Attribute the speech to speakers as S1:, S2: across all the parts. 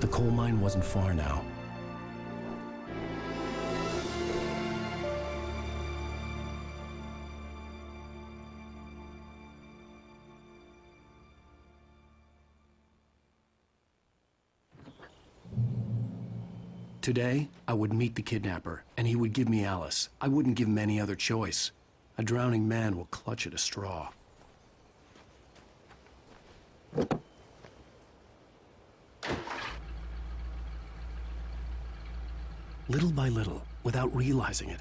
S1: The coal mine wasn't far now. Today, I would meet the kidnapper, and he would give me Alice. I wouldn't give him any other choice. A drowning man will clutch at a straw. Little by little, without realizing it,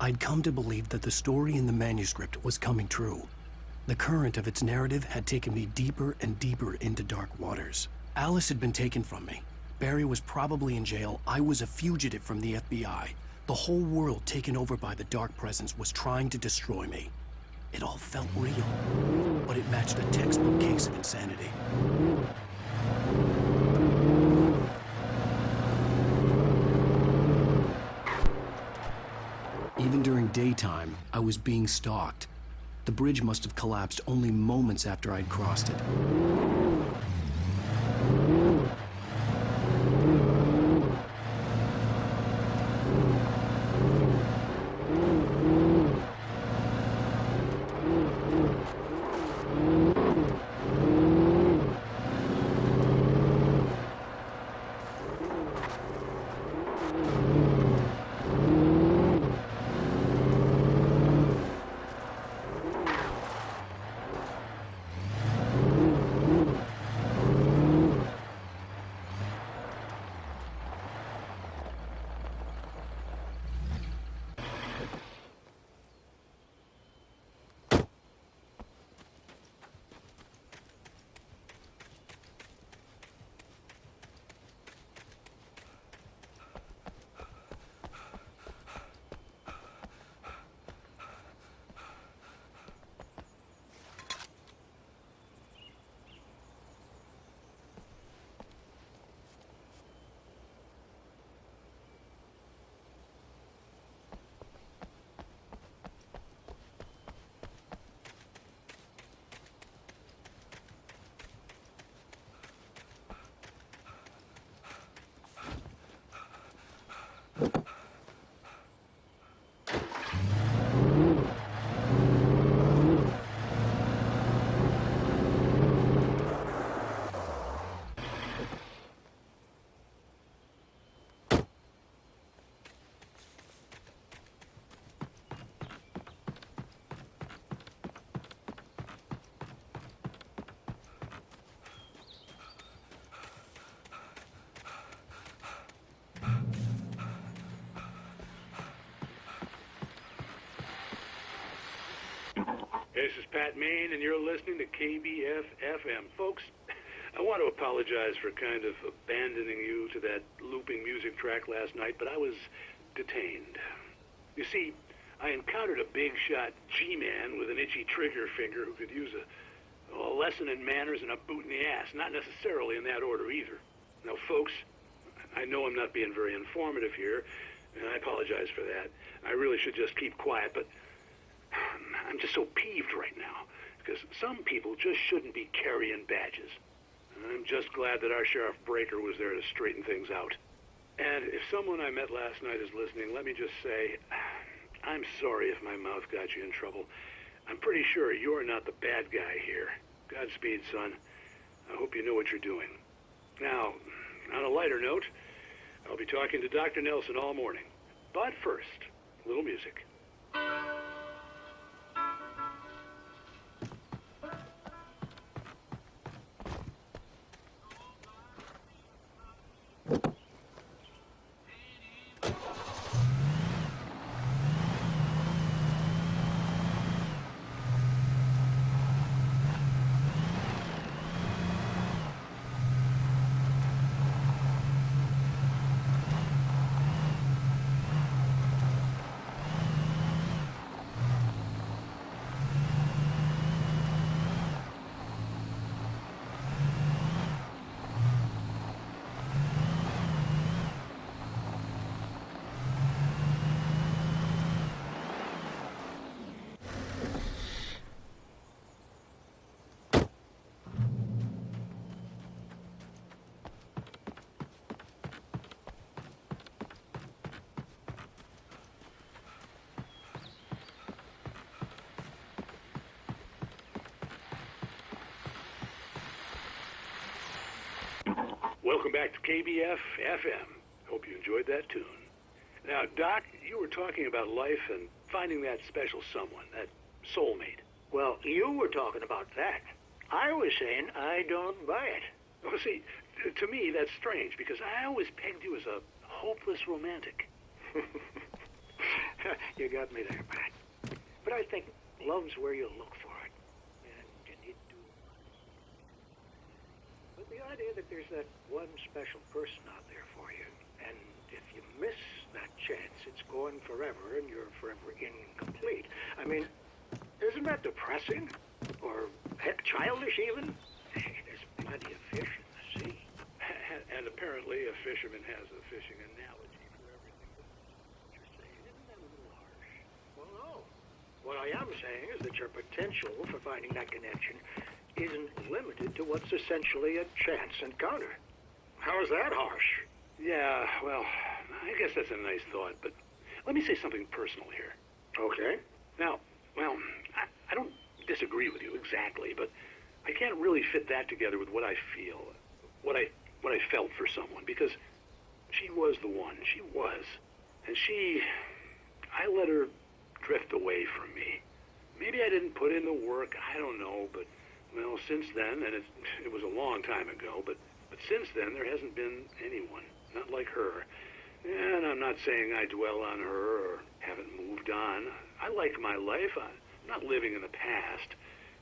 S1: I'd come to believe that the story in the manuscript was coming true. The current of its narrative had taken me deeper and deeper into dark waters. Alice had been taken from me. Barry was probably in jail. I was a fugitive from the FBI. The whole world taken over by the Dark Presence was trying to destroy me. It all felt real, but it matched a textbook case of insanity. Even during daytime, I was being stalked. The bridge must have collapsed only moments after I'd crossed it.
S2: This is Pat Main, and you're listening to KBF-FM. Folks, I want to apologize for kind of abandoning you to that looping music track last night, but I was detained. You see, I encountered a big-shot G-man with an itchy trigger finger who could use a lesson in manners and a boot in the ass, not necessarily in that order either. Now, folks, I know I'm not being very informative here, and I apologize for that. I really should just keep quiet, but I'm just so peeved right now, because some people just shouldn't be carrying badges. I'm just glad that our Sheriff Breaker was there to straighten things out. And if someone I met last night is listening, let me just say, I'm sorry if my mouth got you in trouble. I'm pretty sure you're not the bad guy here. Godspeed, son. I hope you know what you're doing. Now, on a lighter note, I'll be talking to Dr. Nelson all morning. But first, a little music. welcome back to KBF FM. Hope you enjoyed that tune. Now, Doc, you were talking about life and finding that special someone, that soulmate.
S3: Well, you were talking about that. I was saying I don't buy it.
S2: Oh, see, to me, that's strange, because I always pegged you as a hopeless romantic.
S3: You got me there, Pat. But I think love's where you look for it. And you need to. But the idea that there's that one special person out there for you, and if you miss that chance, it's gone forever, and you're forever incomplete. I mean, isn't that depressing? Or, heck, childish even? There's plenty of fish in the sea.
S2: And apparently a fisherman has a fishing analogy for everything. What you're saying, isn't that a little harsh?
S3: Well, no. What I am saying is that your potential for finding that connection isn't limited to what's essentially a chance encounter. How is that harsh?
S2: Yeah, well, I guess that's a nice thought, but let me say something personal here.
S3: Okay.
S2: Now, well, I don't disagree with you exactly, but I can't really fit that together with what I feel, what I felt for someone, because she was the one. She was. And I let her drift away from me. Maybe I didn't put in the work, I don't know, but, well, since then, and it was a long time ago, but since then there hasn't been anyone, not like her. And I'm not saying I dwell on her or haven't moved on. I like my life. I'm not living in the past,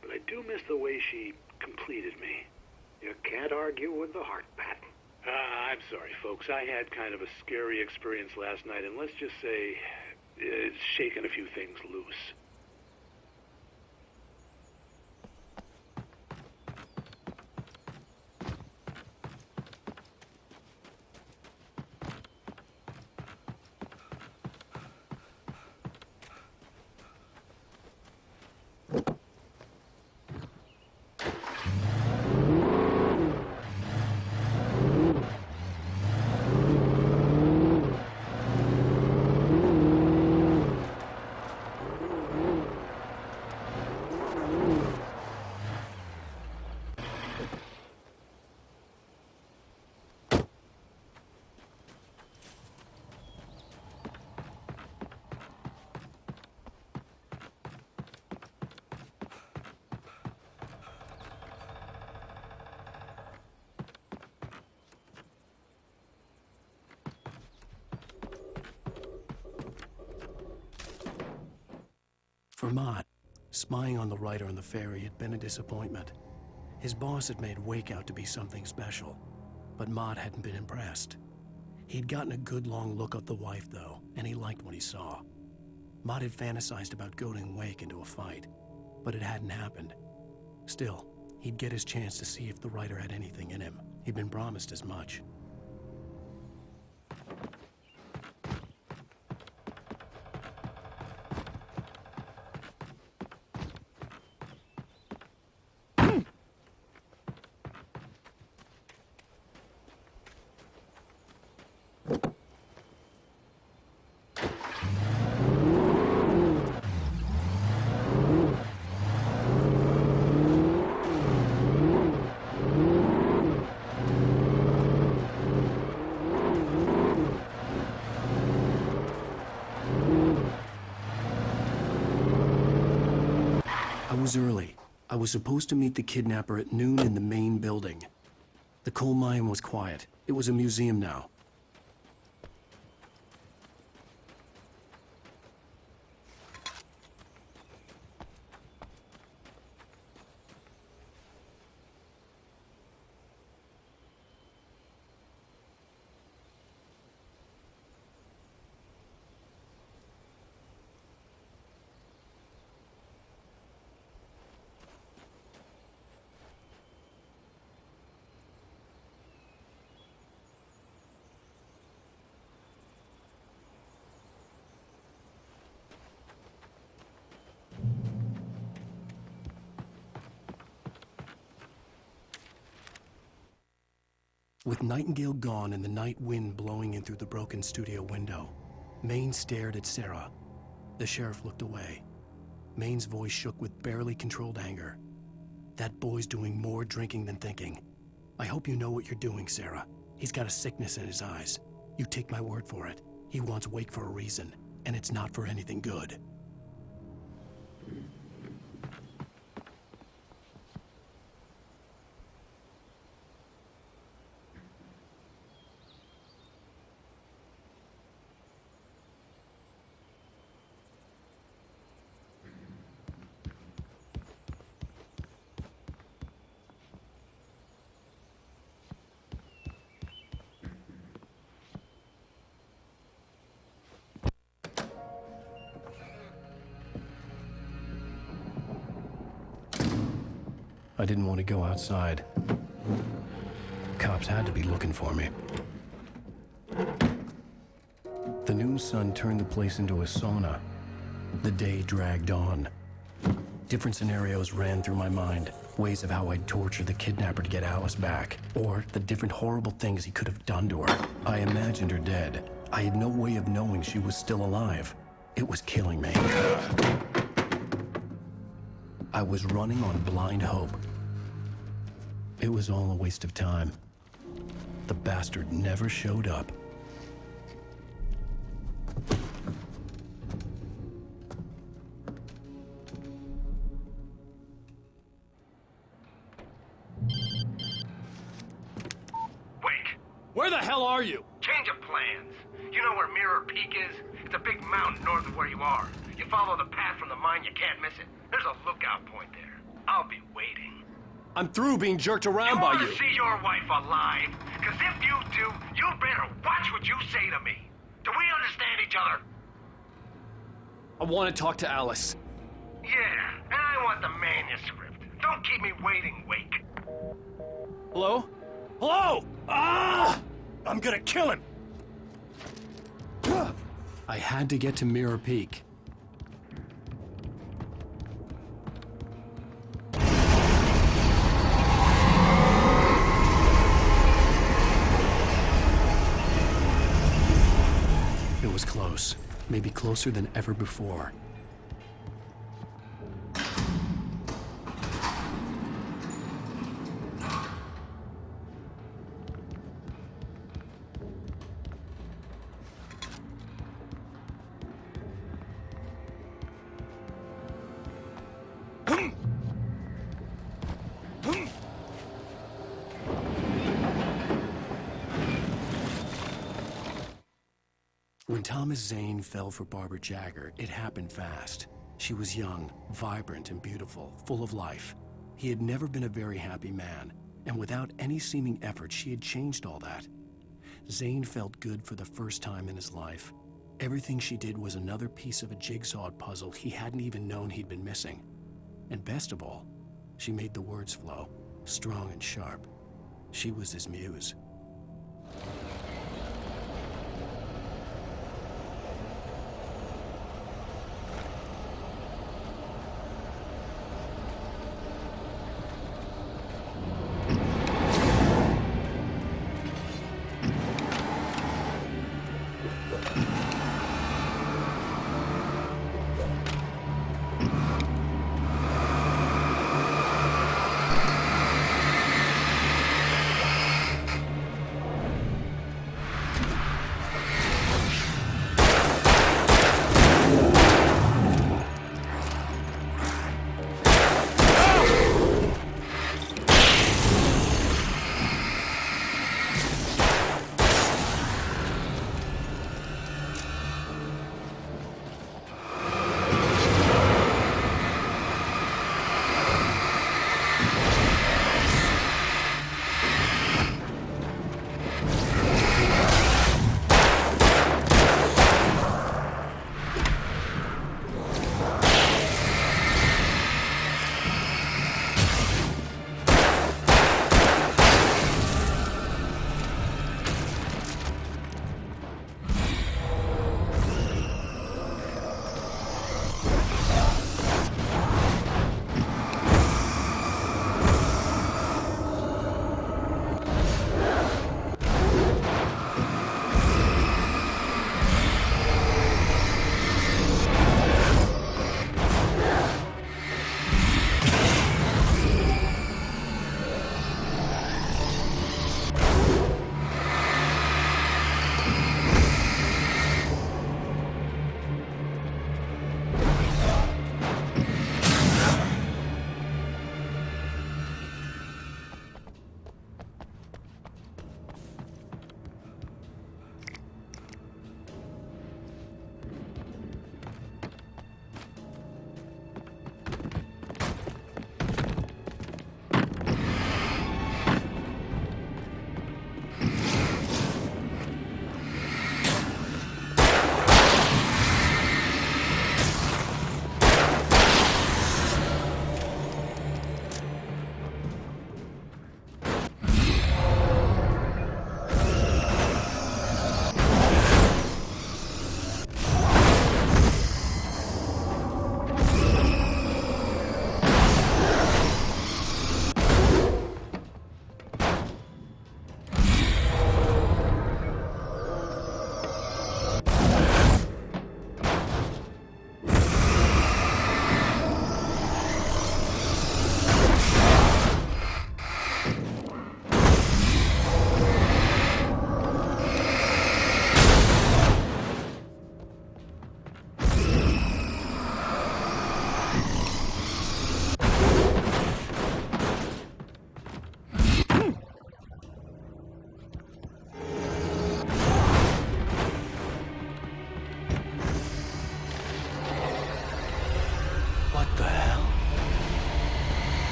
S2: but I do miss the way she completed me.
S3: You can't argue with the heart, Pat.
S2: I'm sorry, folks. I had kind of a scary experience last night, and let's just say it's shaken a few things loose.
S1: For Mott, spying on the writer on the ferry had been a disappointment. His boss had made Wake out to be something special, but Mott hadn't been impressed. He'd gotten a good long look at the wife, though, and he liked what he saw. Mott had fantasized about goading Wake into a fight, but it hadn't happened. Still, he'd get his chance to see if the writer had anything in him. He'd been promised as much. I was early. I was supposed to meet the kidnapper at noon in the main building. The coal mine was quiet. It was a museum now. With Nightingale gone and the night wind blowing in through the broken studio window, Maine stared at Sarah. The sheriff looked away. Maine's voice shook with barely controlled anger. That boy's doing more drinking than thinking. I hope you know what you're doing, Sarah. He's got a sickness in his eyes. You take my word for it. He wants Wake for a reason, and it's not for anything good. I didn't want to go outside. Cops had to be looking for me. The noon sun turned the place into a sauna. The day dragged on. Different scenarios ran through my mind. Ways of how I'd torture the kidnapper to get Alice back. Or the different horrible things he could have done to her. I imagined her dead. I had no way of knowing she was still alive. It was killing me. I was running on blind hope. It was all a waste of time. The bastard never showed up.
S4: Wake!
S5: Where the hell are you?
S4: Change of plans. You know where Mirror Peak is? It's a big mountain north of where you are. You follow the path from the mine, you can't miss it. There's a lookout point there. I'll be waiting.
S5: I'm through being jerked around by
S4: want
S5: you.
S4: to see your wife alive? Because if you do, you better watch what you say to me. Do we understand each other?
S5: I want to talk to Alice.
S4: Yeah, and I want the manuscript. Don't keep me waiting, Wake.
S5: Hello? Hello! Ah! I'm gonna kill him!
S1: I had to get to Mirror Peak. It was close. Maybe closer than ever before. When Thomas Zane fell for Barbara Jagger, it happened fast. She was young, vibrant, and beautiful, full of life. He had never been a very happy man, and without any seeming effort, she had changed all that. Zane felt good for the first time in his life. Everything she did was another piece of a jigsaw puzzle he hadn't even known he'd been missing. And best of all, she made the words flow, strong and sharp. She was his muse.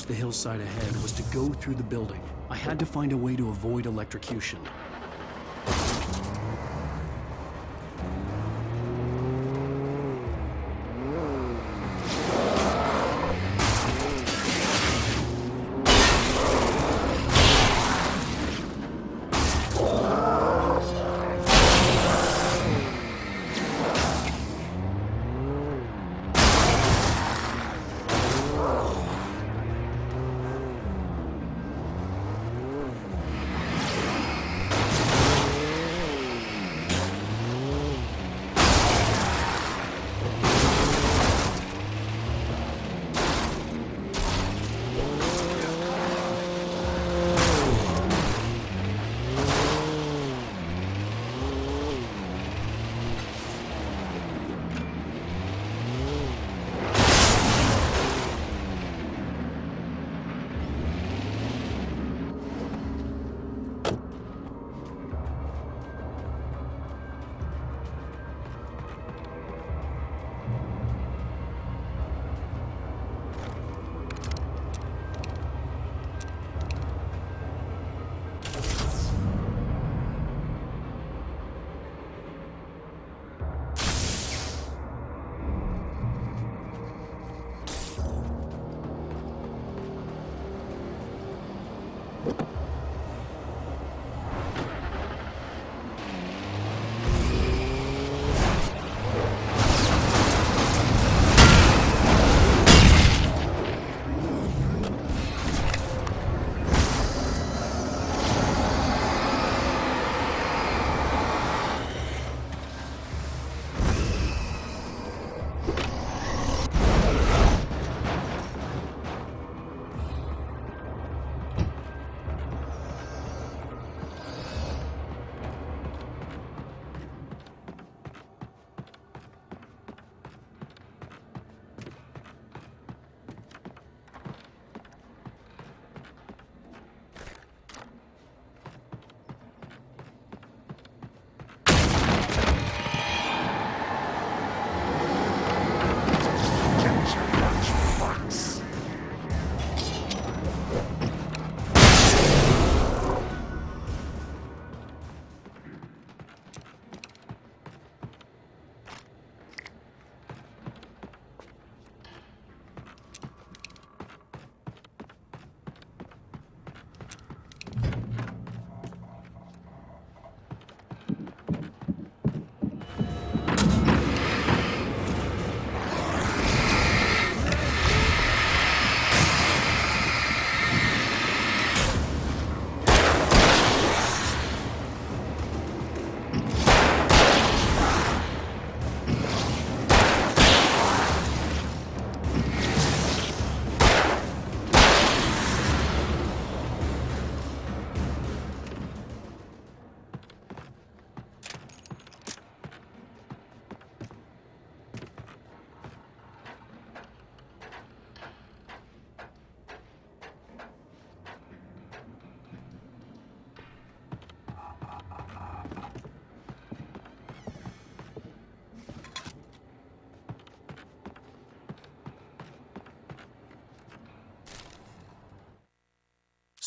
S1: reached the hillside ahead was to go through the building. I had to find a way to avoid electrocution.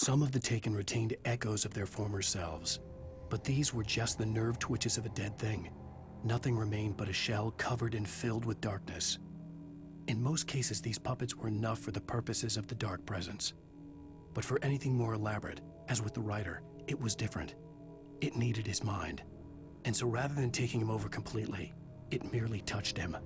S1: Some of the Taken retained echoes of their former selves, but these were just the nerve twitches of a dead thing. Nothing remained but a shell covered and filled with darkness. In most cases, these puppets were enough for the purposes of the Dark Presence. But for anything more elaborate, as with the writer, it was different. It needed his mind. And so rather than taking him over completely, it merely touched him.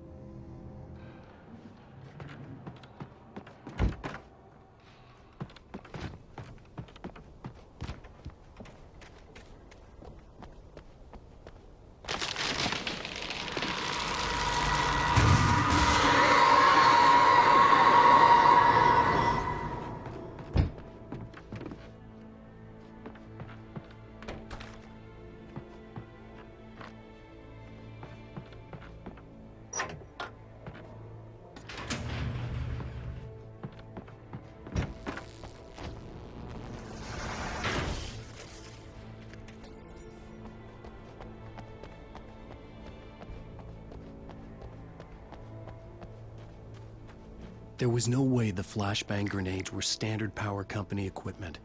S1: There was no way the flashbang grenades were Standard Power Company equipment.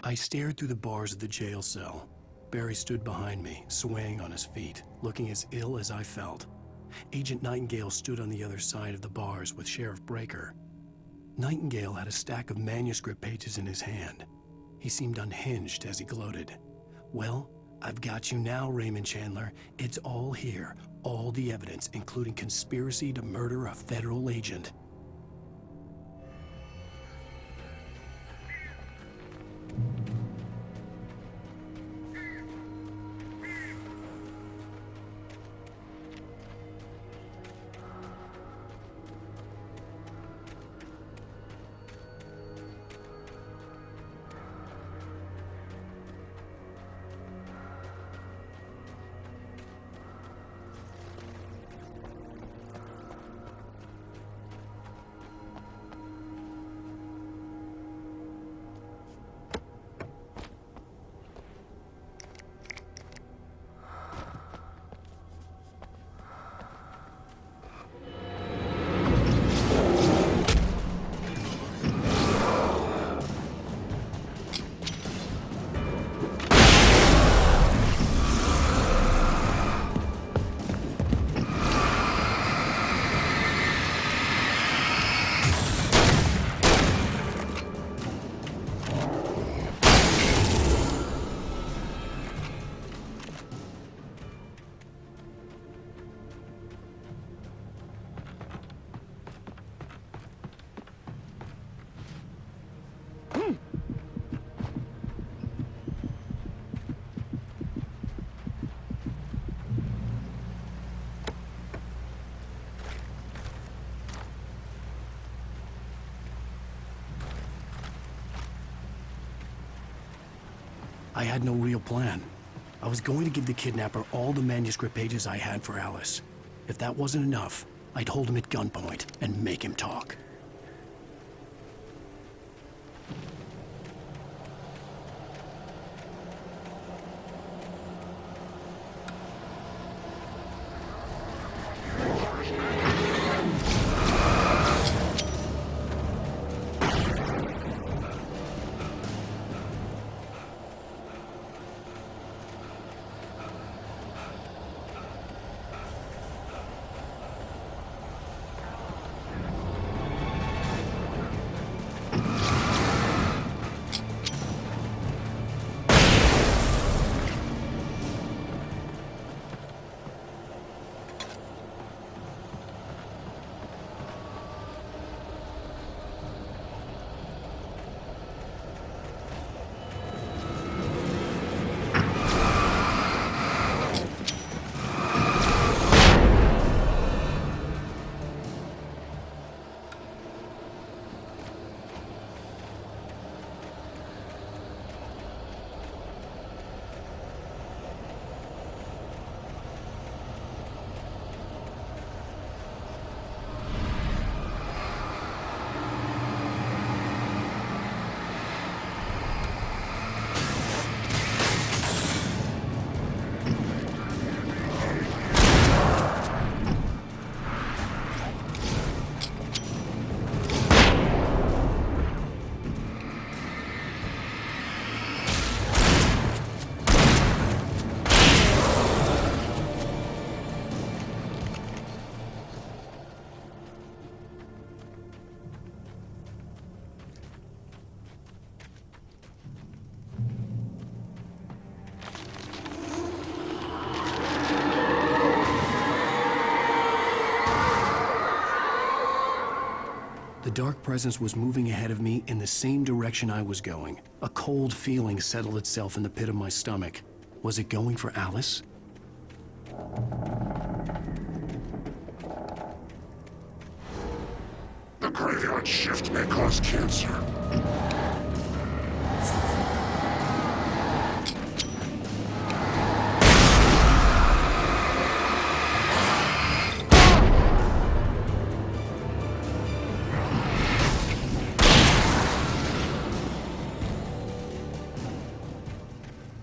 S1: I stared through the bars of the jail cell. Barry stood behind me, swaying on his feet, looking as ill as I felt. Agent Nightingale stood on the other side of the bars with Sheriff Breaker. Nightingale had a stack of manuscript pages in his hand. He seemed unhinged as he gloated. "Well, I've got you now, Raymond Chandler. It's all here. All the evidence, including conspiracy to murder a federal agent." I had no real plan. I was going to give the kidnapper all the manuscript pages I had for Alice. If that wasn't enough, I'd hold him at gunpoint and make him talk. dark presence was moving ahead of me in the same direction I was going. A cold feeling settled itself in the pit of my stomach. Was it going for Alice?
S6: The graveyard shift may cause cancer.